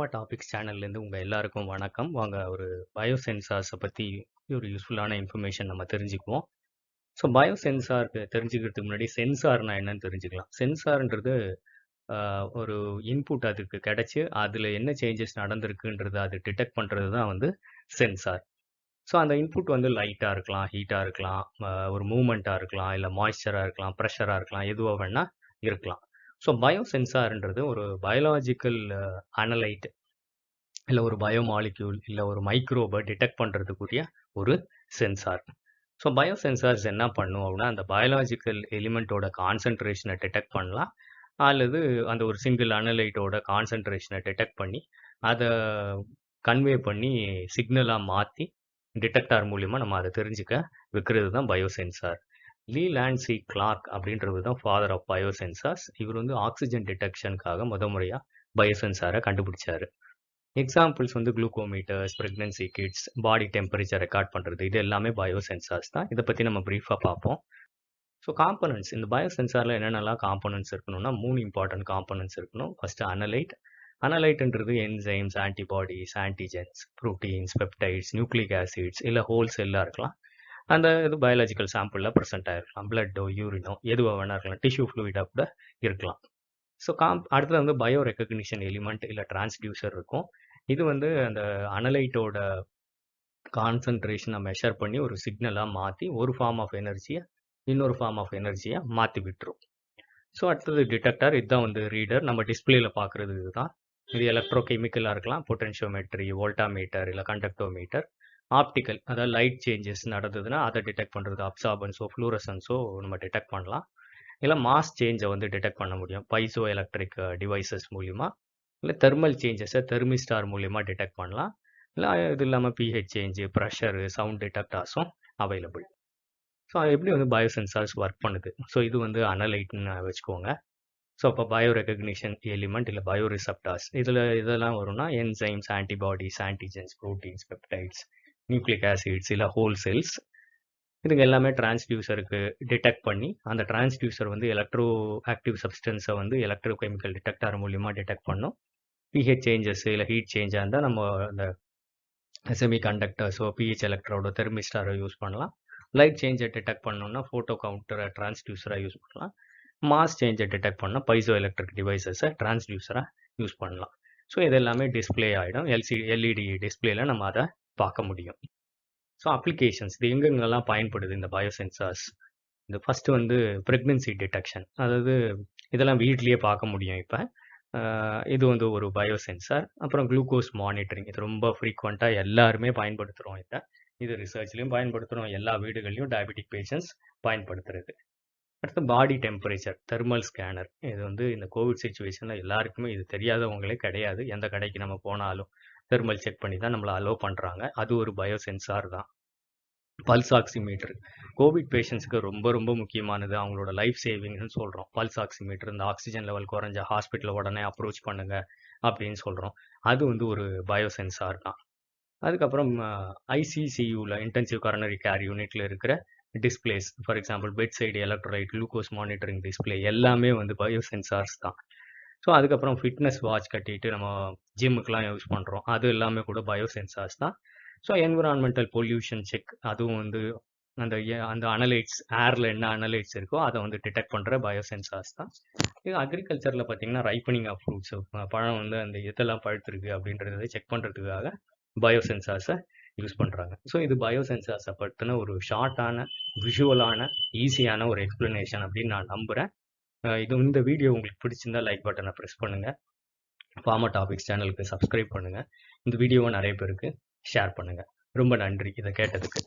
Pharma topics சேனல்லேருந்து உங்கள் எல்லாருக்கும் வணக்கம். வாங்க ஒரு பயோசென்சார்ஸை பற்றி ஒரு யூஸ்ஃபுல்லான இன்ஃபர்மேஷன் நம்ம தெரிஞ்சுக்குவோம். ஸோ பயோசென்சார் தெரிஞ்சுக்கிறதுக்கு முன்னாடி சென்சார்னா என்னன்னு தெரிஞ்சுக்கலாம். சென்சார்ன்றது ஒரு இன்புட் அதுக்கு கிடைச்சி அதில் என்ன சேஞ்சஸ் நடந்திருக்குன்றது அது டிடெக்ட் பண்ணுறது தான் வந்து சென்சார். ஸோ அந்த இன்புட் வந்து லைட்டாக இருக்கலாம், ஹீட்டாக இருக்கலாம், ஒரு மூமெண்ட்டாக இருக்கலாம், இல்லை மாய்ஸ்சராக இருக்கலாம், ப்ரெஷராக இருக்கலாம், எதுவாக வேணால் இருக்கலாம். ஸோ பயோசென்சார்ன்றது ஒரு பயாலாஜிக்கல் அனலைட் இல்லை ஒரு பயோமாலிக்யூல் இல்லை ஒரு மைக்ரோபை டிடெக்ட் பண்ணுறதுக்குரிய ஒரு சென்சார். ஸோ பயோசென்சார்ஸ் என்ன பண்ணும் அப்படின்னா அந்த பயாலாஜிக்கல் எலிமெண்ட்டோட கான்சன்ட்ரேஷனை டிடெக்ட் பண்ணலாம், அல்லது அந்த ஒரு சிங்கிள் அனலைட்டோட கான்சன்ட்ரேஷனை டிடெக்ட் பண்ணி அதை கன்வே பண்ணி சிக்னலாக மாற்றி டிடெக்டார் மூலிமா நம்ம அதை தெரிஞ்சுக்க வைக்கிறது தான் பயோசென்சார். லான்சி கிளார்க் அப்படின்றது தான் ஃபாதர் ஆஃப் பயோசென்சார்ஸ். இவர் வந்து ஆக்சிஜன் டிடெக்ஷனுக்காக முறையாக பயோசென்சாரை கண்டுபிடிச்சாரு. எக்ஸாம்பிள்ஸ் வந்து glucometers, pregnancy kits, body temperature record பண்ணுறது, இது எல்லாமே பயோசென்சார்ஸ் தான். இதை பற்றி நம்ம ப்ரீஃபாக பார்ப்போம். ஸோ காம்பனன்ட்ஸ், இந்த பயோசென்சாரில் என்னென்னலாம் காம்பனன்ட்ஸ் இருக்கணும்னா 3 இம்பார்ட்டன்ட் காம்பனன்ட்ஸ் இருக்கணும். ஃபஸ்ட்டு அனலைட்ன்றது enzymes, antibodies, antigens, proteins, peptides, nucleic acids, இல்லை ஹோல் செல்லாக இருக்கலாம். அந்த இது பயாலஜிக்கல் சாம்பிளில் ப்ரெசென்ட் ஆகிருக்கலாம். பிளட்டோ, யூரினோ எதுவாக வேணா இருக்கலாம், டிஷ்யூ ஃப்ளூயிடாக கூட இருக்கலாம். ஸோ அடுத்தது வந்து பயோ ரெக்கக்னிஷன் எலிமெண்ட் இல்லை டிரான்ஸ்டியூசர் இருக்கும். இது வந்து அந்த அனலைட்டோட கான்சன்ட்ரேஷனை மெஷர் பண்ணி ஒரு சிக்னலாக மாற்றி ஒரு ஃபார்ம் ஆஃப் எனர்ஜியை இன்னொரு ஃபார்ம் ஆஃப் எனர்ஜியை மாற்றி விட்டுரும். ஸோ அடுத்தது டிடெக்டர், இதுதான் வந்து ரீடர், நம்ம டிஸ்பிளேல பார்க்குறது இதுதான். இது எலக்ட்ரோகெமிக்கலாக இருக்கலாம், பொட்டென்ஷியோமெட்ரி, வோல்டாமீட்டர் இல்லை கண்டக்டோமீட்டர். ஆப்டிக்கல், அதாவது லைட் சேஞ்சஸ் நடந்ததுன்னா அதை டிடெக்ட் பண்ணுறது, அப்சார்பன்ஸோ ஃப்ளூரசன்ஸோ நம்ம டிடெக்ட் பண்ணலாம். இல்லை மாஸ் சேஞ்சை வந்து டிடெக்ட் பண்ண முடியும் பைசோஎலக்ட்ரிக் டிவைசஸ் மூலிமா. இல்லை தெர்மல் சேஞ்சஸை தெர்மிஸ்டார் மூலிமா டிடெக்ட் பண்ணலாம். இல்லை இது இல்லாமல் பிஹெச் சேஞ்சு, ப்ரெஷரு, சவுண்ட் டிடெக்டார்ஸும் அவைலபிள். ஸோ எப்படி வந்து பயோசென்சார்ஸ் ஒர்க் பண்ணுது? ஸோ இது வந்து அனலைட்னு வச்சுக்கோங்க. ஸோ அப்போ பயோ ரெக்கக்னிஷன் எலிமெண்ட் இல்லை பயோ ரிசப்டார்ஸ், இதெல்லாம் வரும்னா enzymes, antibodies, antigens, proteins, peptides, nucleic acids இல்லை ஹோல் செல்ஸ். இதுங்க எல்லாமே டிரான்ஸ்டியூசருக்கு டிடெக்ட் பண்ணி அந்த டிரான்ஸ்டியூசர் வந்து எலக்ட்ரோ ஆக்டிவ் சப்ஸ்டன்ஸை வந்து எலக்ட்ரோ கெமிக்கல் டிடெக்டார் மூலிமா டிடெக்ட் பண்ணும். பிஹெச் சேஞ்சஸ் இல்லை ஹீட் சேஞ்சாக இருந்தால் நம்ம அந்த செமி கண்டக்டர்ஸோ பிஹெச் எலக்ட்ரோட தெர்மிஸ்டாரை யூஸ் பண்ணலாம். லைட் சேஞ்சை டிடெக்ட் பண்ணோம்னா ஃபோட்டோ கவுண்டரை டிரான்ஸ்டியூசராக யூஸ் பண்ணலாம். மாஸ் சேஞ்சை டிடெக்ட் பண்ணால் பைசோ எலக்ட்ரிக் டிவைசஸை டிரான்ஸ்டியூசராக யூஸ் பண்ணலாம். ஸோ இது எல்லாமே டிஸ்பிளே ஆகிடும். எல்இடி டிஸ்பிளேல நம்ம அதை பார்க்க முடியும். ஸோ அப்ளிகேஷன்ஸ், இது எங்கெங்கெல்லாம் பயன்படுது இந்த பயோசென்சார்ஸ்? இந்த ஃபஸ்ட்டு வந்து ப்ரெக்னன்சி டிடெக்ஷன், அதாவது இதெல்லாம் வீட்லேயே பார்க்க முடியும். இப்போ இது வந்து ஒரு பயோசென்சார். அப்புறம் குளுக்கோஸ் மானிட்டரிங், இது ரொம்ப ஃப்ரீக்வெண்ட்டாக எல்லாருமே பயன்படுத்துகிறோம். இது ரிசர்ச்லேயும் பயன்படுத்துகிறோம், எல்லா வீடுகள்லையும் டயபெட்டிக் பேஷண்ட்ஸ் பயன்படுத்துறது. அடுத்து பாடி டெம்பரேச்சர் தெர்மல் ஸ்கேனர், இது வந்து இந்த கோவிட் சுச்சுவேஷனில் எல்லாருக்குமே இது தெரியாதவங்களே கிடையாது. எந்த கடைக்கு நம்ம போனாலும் தெர்மல் செக் பண்ணி தான் நம்மளை அலோவ் பண்ணுறாங்க. அது ஒரு பயோசென்சார் தான். பல்சாக்சிமீட்டர் கோவிட் பேஷண்ட்ஸ்க்கு ரொம்ப ரொம்ப முக்கியமானது, அவங்களோட லைஃப் சேவிங்னு சொல்கிறோம். பல்சாக்சிமீட்டர், இந்த ஆக்சிஜன் லெவல் குறைஞ்ச ஹாஸ்பிட்டலில் உடனே அப்ரோச் பண்ணுங்க அப்படின்னு சொல்கிறோம். அது வந்து ஒரு பயோசென்சார் தான். அதுக்கப்புறம் ஐசிசியூவில் இன்டென்சிவ் கரோனரி கேர் யூனிட்டில் இருக்கிற displays, for example bed side electrolyte, glucose monitoring display எல்லாமே வந்து பயோசென்சார்ஸ் தான். ஸோ அதுக்கப்புறம் ஃபிட்னஸ் வாட்ச் கட்டிட்டு நம்ம ஜிம்முக்கெலாம் யூஸ் பண்ணுறோம், அது எல்லாமே கூட பயோசென்சார்ஸ் தான். ஸோ என்விரான்மெண்டல் பொல்யூஷன் செக், அதுவும் வந்து அந்த அனலைட்ஸ், ஏரில் என்ன அனலைட்ஸ் இருக்கோ அதை வந்து டிடெக்ட் பண்ணுற பயோசென்சார்ஸ் தான். இது அக்ரிகல்ச்சரில் பார்த்தீங்கன்னா ரைப்பனிங் ஆஃப் ஃப்ரூட்ஸ், பழம் வந்து அந்த இதெல்லாம் பழுத்திருக்கு அப்படின்றத செக் பண்ணுறதுக்காக பயோசென்சார்ஸை யூஸ் பண்ணுறாங்க. ஸோ இது பயோசென்சார்ஸை பற்றின ஒரு ஷார்ட்டான, விஷுவலான, ஈஸியான ஒரு எக்ஸ்பிளனேஷன் அப்படின்னு நான் நம்புகிறேன். இந்த வீடியோ உங்களுக்கு பிடிச்சிருந்தா லைக் பட்டனை ப்ரெஸ் பண்ணுங்கள். ஃபார்மா டாபிக்ஸ் சேனலுக்கு சப்ஸ்கிரைப் பண்ணுங்கள். இந்த வீடியோவை நிறைய பேருக்கு ஷேர் பண்ணுங்கள். ரொம்ப நன்றி இதை கேட்டதுக்கு.